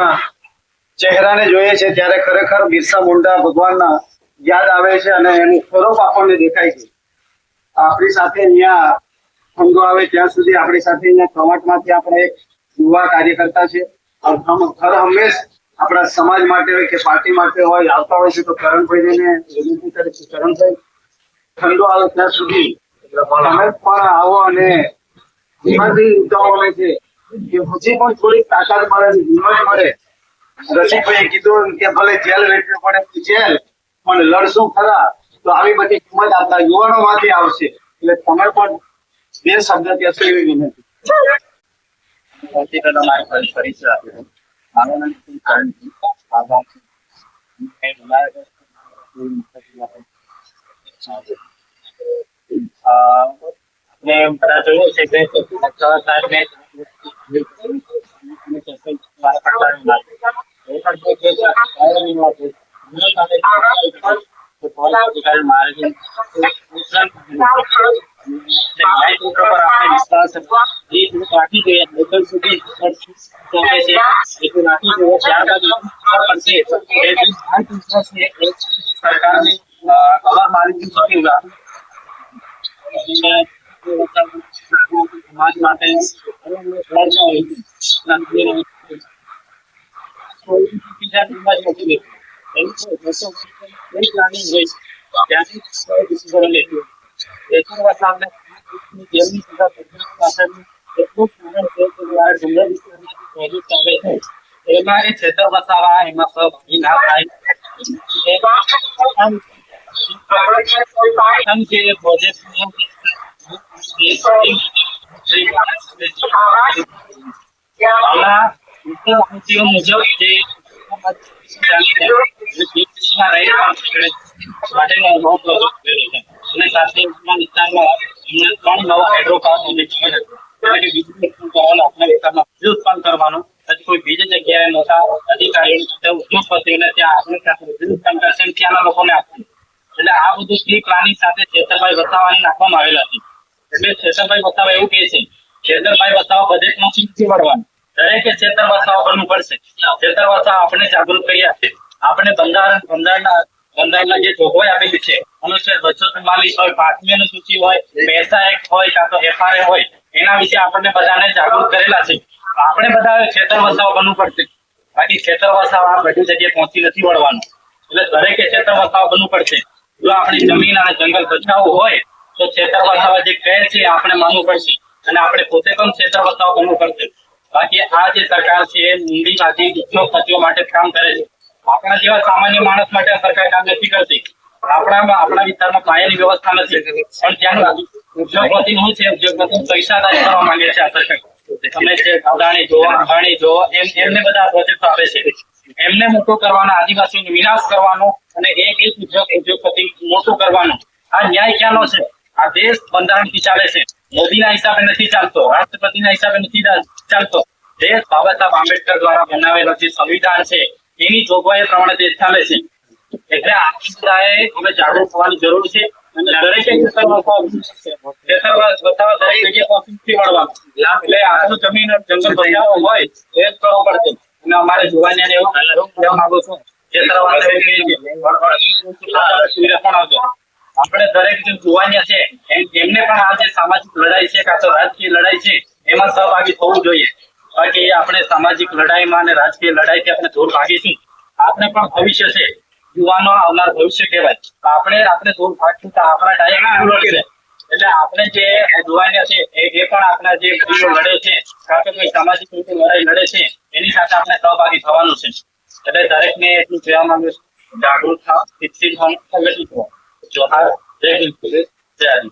ચહેરાને જોઈએ છે ત્યારે ખરેખર બિરસા મુંડા ભગવાનના યાદ આવે છે અને એનું સ્વરૂપ આપણને દેખાય છે. આપણી સાથે અહીંયા ફંગો આવે ત્યાં સુધી આપણી સાથે અહીંયા કવાંટમાંથી આપણે એક યુવા કાર્યકર્તા છે. હર હંમેશ આપણા સમાજ માટે હોય કે પાર્ટી માટે હોય આવતા હોય છે તો કરણભાઈને વિનંતી કરે છે, કરણભાઈ ઠંડો આવે ત્યાં સુધી તમે પણ આવો અને હિંમતથી ઉતાવળ છે કે હજી પણ થોડીક તાકાત મળે, હિંમત મળે. રસિકભાઈએ કીધું કે ભલે જેલ વેઠવી પડે જેલ, પણ લડશું ખરા તો આવી બધી હિંમત આપણા યુવાનો માંથી આવશે. એટલે તમે પણ બે શબ્દ કહેશો એવી વિનંતી. બધા જોયું છે કે સરકારની ખબર મારી સમાજ માટે એમાં એ છેતર વસાવા એમાં સહભાગી ના થાય કરવાનું કોઈ બીજી જગ્યાએ મોટા અધિકારીઓ ઉદ્યોગપતિઓને ત્યાં આપણે ત્યાંના લોકોને આપવું. એટલે આ બધું પ્રી પ્લાનિંગ સાથે છેતરભાઈ વસાવાની નાખવામાં આવેલા હતી. એટલે છેતરભાઈ વસાવા એવું કહે છે છેતરભાઈ વસાવા બજેટમાંથી નથી મળવાનું, દરેકે છેતર વસાવા બનવું પડશે. છેતર વસાવા આપણે જાગૃત કર્યા છે. આપણે બંધારણના જે જોગવાઈ આપેલી છે અનુચ્છેદ 244 હોય, 5મી અનુસૂચિ હોય, પૈસા એક્ટ હોય કાં તો FRA હોય, એના વિશે આપણને બધાને જાગૃત કરેલા છે. આપણે બધા છેતર વસાવા બનવું પડશે. બાકી છેતર વસાવા બધી જગ્યાએ પહોંચી નથી વળવાનું. એટલે દરેકે છેતર વસાવા બનવું પડશે. જો આપણી જમીન અને જંગલ બચાવવું હોય તો છેતર વસાવા જે કહે છે આપણે માનવું પડશે અને આપણે પોતે પણ છેતર વસાવા બનવું પડશે. બાકી આ જે સરકાર છે એ મૂડીમાંથી ઉદ્યોગપતિઓ માટે કામ કરે છે. આપણા જેવા સામાન્ય માણસ માટે સરકાર કામ નથી કરતી. આપણા વિસ્તારમાં પાયાની વ્યવસ્થા નથી, પણ ત્યાંનું ઉદ્યોગપતિ શું છે, ઉદ્યોગપતિ પૈસાદારી કરવા માંગે છે આ સરકાર. તમે જે અદાણી જોવો, અંબાણી જોવો, એમને બધા પ્રોજેક્ટ આપે છે. એમને મોટો કરવાનો, આદિવાસીનો વિનાશ કરવાનો અને એક ઉદ્યોગપતિ મોટું કરવાનું. આ ન્યાય ક્યાંનો છે? આ દેશ બંધારણથી ચાલે છે. મોદીના હિસાબે નથી ચાલતો, રાષ્ટ્રપતિના હિસાબે નથી ચાલતો. દેશ બાબા સાહેબ આંબેડકર દ્વારા બનાવેલો જે સંવિધાન છે એની જોગવાઈ પ્રમાણે દેશ ચાલે છે. એટલે આ બધાએ હવે જાગૃત થવાની જરૂર છે. દરેકે છેતર વસાવા દરેક જગ્યાએ પહોંચી વળવાનું. એટલે આટલું જમીન જંગલ બચાવવું હોય એ જ કરવો પડશે. અને અમારે જોવાની એવું કહેવા માંગુ છું આપણે દરેક જે જોવાની છે એમને પણ આ જે સામાજિક લડાઈ છે કાં તો રાજકીય લડાઈ છે એમાં સહભાગી થવું જોઈએ. બાકી આપણે સામાજિક લડાઈમાં અને રાજકીય લડાઈથી આપણે દૂર ભાગીશું. આપણે પણ ભવિષ્ય છે, યુવાનો આવનાર ભવિષ્ય કહેવાય. આપણે દૂર ભાગશું તો આપણા ડાયરેક્ટ રોકી રહે. એટલે આપણે જે જોવાની છે એ પણ આપણા જે લડે છે કાં તો કોઈ સામાજિક રીતે લડાઈ લડે છે એની સાથે આપણે સહભાગી થવાનું છે. એટલે દરેકને એટલું કહેવા માંગુ છું, જાગૃત થાવ, શિક્ષિત થાવ, સંગઠિત થાવ. જોહાર, જય હિન્દ, જય આદિ.